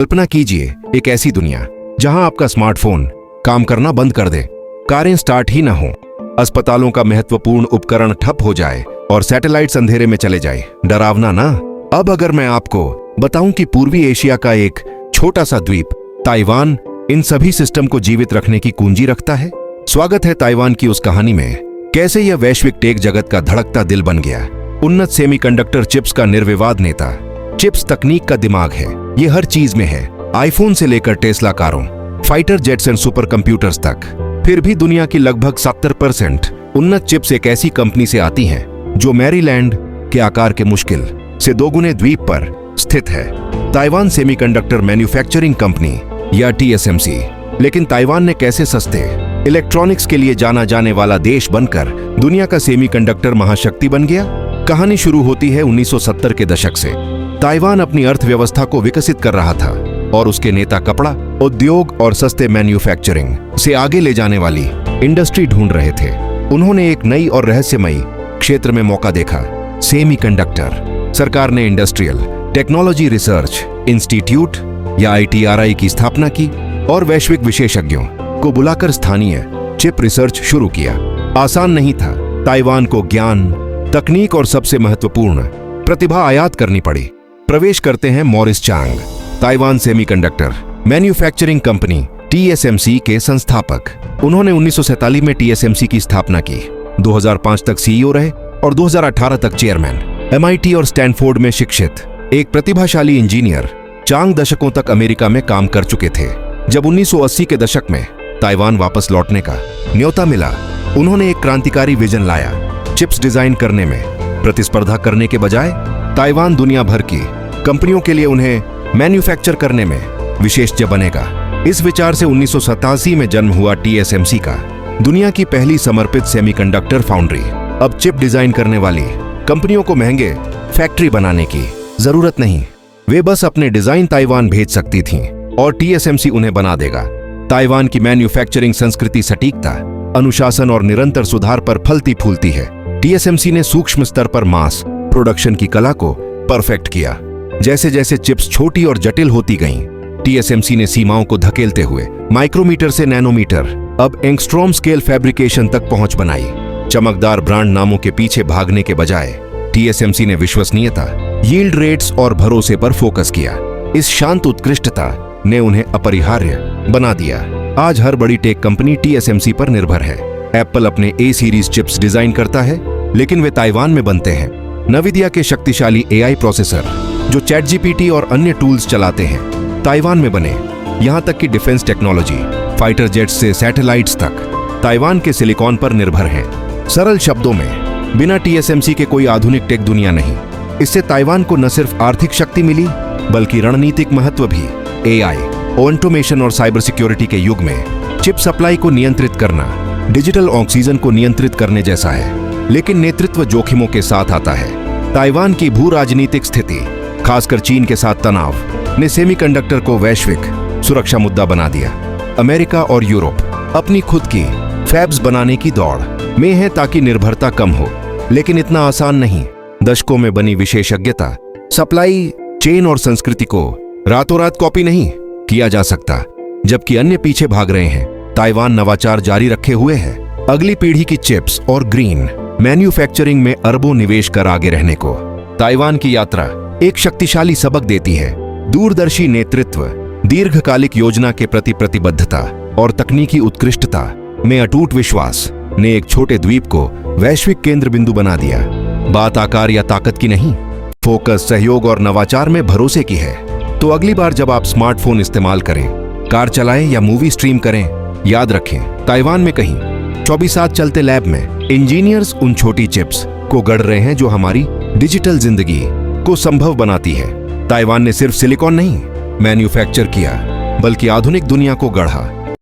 कल्पना कीजिए एक ऐसी दुनिया जहां आपका स्मार्टफोन काम करना बंद कर दे, कारें स्टार्ट ही ना हो, अस्पतालों का महत्वपूर्ण उपकरण ठप हो जाए और सैटेलाइट्स अंधेरे में चले जाए। डरावना ना? अब अगर मैं आपको बताऊं कि पूर्वी एशिया का एक छोटा सा द्वीप ताइवान इन सभी सिस्टम को जीवित रखने की कुंजी रखता है। स्वागत है ताइवान की उस कहानी में, कैसे यह वैश्विक टेक जगत का धड़कता दिल बन गया, उन्नत सेमीकंडक्टर चिप्स का निर्विवाद नेता। चिप्स तकनीक का दिमाग है, ये हर चीज में है, आईफोन से लेकर टेस्ला कारों, fighter jets and super computers तक। फिर भी दुनिया की लगभग 70% उन्नत चिप्स एक ऐसी कंपनी से आती हैं जो मैरीलैंड के आकार के मुश्किल से 2 गुने द्वीप पर स्थित है, ताइवान सेमीकंडक्टर मैन्युफैक्चरिंग कंपनी या TSMC। लेकिन ताइवान ने कैसे सस्ते इलेक्ट्रॉनिक्स के लिए जाना जाने वाला देश बनकर दुनिया का सेमीकंडक्टर महाशक्ति बन गया? कहानी शुरू होती है 1970 के दशक से। ताइवान अपनी अर्थव्यवस्था को विकसित कर रहा था और उसके नेता कपड़ा उद्योग और सस्ते मैन्युफैक्चरिंग से आगे ले जाने वाली इंडस्ट्री ढूंढ रहे थे। उन्होंने एक नई और रहस्यमयी क्षेत्र में मौका देखा, सेमीकंडक्टर। सरकार ने इंडस्ट्रियल टेक्नोलॉजी रिसर्च इंस्टीट्यूट या ITRI की स्थापना की और वैश्विक विशेषज्ञों को बुलाकर स्थानीय चिप रिसर्च शुरू किया। आसान नहीं था, ताइवान को ज्ञान, तकनीक और सबसे महत्वपूर्ण प्रतिभा आयात करनी पड़ी। प्रवेश करते हैं Morris Chang, Taiwan semiconductor manufacturing company TSMC के संस्थापक। उन्होंने 1947 में TSMC की स्थापना की, 2005 तक CEO रहे और 2018 तक चेयरमैन। MIT और स्टैनफोर्ड में शिक्षित एक प्रतिभाशाली इंजीनियर, चांग दशकों तक अमेरिका में काम कर चुके थे। जब 1980 के दशक में ताइवान वापस लौटने का न्योता मिला, उन्होंने एक क्रांतिकारी विजन लाया। चिप्स डिजाइन करने में प्रतिस्पर्धा करने के बजाय ताइवान दुनिया भर की कंपनियों के लिए उन्हें मैन्युफैक्चर करने में विशेषज्ञ बनेगा। इस विचार से 1987 में जन्म हुआ TSMC का, दुनिया की पहली समर्पित सेमीकंडक्टर फाउंड्री। अब चिप डिजाइन करने वाली कंपनियों को महंगे फैक्ट्री बनाने की जरूरत नहीं, वे बस अपने डिजाइन ताइवान भेज सकती थीं और TSMC उन्हें बना देगा। ताइवान की मैन्युफैक्चरिंग संस्कृति सटीकता, अनुशासन और निरंतर सुधार पर फलती फूलती है। TSMC ने सूक्ष्म स्तर पर मास प्रोडक्शन की कला को परफेक्ट किया। जैसे जैसे चिप्स छोटी और जटिल होती गईं, TSMC ने सीमाओं को धकेलते हुए माइक्रोमीटर से नैनोमीटर, अब एंगस्ट्रॉम स्केल फैब्रिकेशन तक पहुंच बनाई। चमकदार ब्रांड नामों के पीछे भागने के बजाय TSMC ने विश्वसनीयता, यील्ड रेट्स और भरोसे पर फोकस किया। इस शांत उत्कृष्टता ने उन्हें अपरिहार्य बना दिया। आज हर बड़ी टेक कंपनी TSMC पर निर्भर है। एप्पल अपने A सीरीज चिप्स डिजाइन करता है, लेकिन वे ताइवान में बनते हैं। नविदिया के शक्तिशाली AI प्रोसेसर जो ChatGPT और अन्य टूल्स चलाते हैं, ताइवान में बने। यहां तक कि डिफेंस टेक्नोलॉजी, फाइटर जेट्स से सैटेलाइट्स तक ताइवान के सिलिकॉन पर निर्भर हैं। सरल शब्दों में, बिना TSMC के कोई आधुनिक टेक दुनिया नहीं। इससे ताइवान को न सिर्फ आर्थिक शक्ति मिली, बल्कि रणनीतिक महत्व भी। AI, ऑटोमेशन और साइबर सिक्योरिटी के युग में चिप सप्लाई को नियंत्रित करना डिजिटल ऑक्सीजन को नियंत्रित करने जैसा है, लेकिन नेतृत्व जोखिमों के साथ आता है। ताइवान की भू राजनीतिक स्थिति, खासकर चीन के साथ तनाव, ने सेमीकंडक्टर को वैश्विक सुरक्षा मुद्दा बना दिया। अमेरिका और यूरोप अपनी खुद की फैब्स बनाने की दौड़ में है ताकि निर्भरता कम हो, लेकिन इतना आसान नहीं। दशकों में बनी विशेषज्ञता, सप्लाई चेन और संस्कृति को रातों रात कॉपी नहीं किया जा सकता। जबकि अन्य पीछे भाग रहे हैं, ताइवान नवाचार जारी रखे हुए है, अगली पीढ़ी की चिप्स और ग्रीन मैन्युफैक्चरिंग में अरबों निवेश कर आगे रहने को। ताइवान की यात्रा एक शक्तिशाली सबक देती है। दूरदर्शी नेतृत्व, दीर्घकालिक योजना के प्रति प्रतिबद्धता और तकनीकी उत्कृष्टता में अटूट विश्वास ने एक छोटे द्वीप को वैश्विक केंद्र बिंदु बना दिया। बात आकार या ताकत की नहीं, फोकस, सहयोग और नवाचार में भरोसे की है। तो अगली बार जब आप स्मार्टफोन इस्तेमाल करें, कार चलाएं या मूवी स्ट्रीम करें, याद रखें, ताइवान में कहीं 24/7 चलते लैब में इंजीनियर्स उन छोटी चिप्स को गढ़ रहे हैं जो हमारी डिजिटल जिंदगी को संभव बनाती है। ताइवान ने सिर्फ सिलिकॉन नहीं मैन्युफैक्चर किया, बल्कि आधुनिक दुनिया को गढ़ा।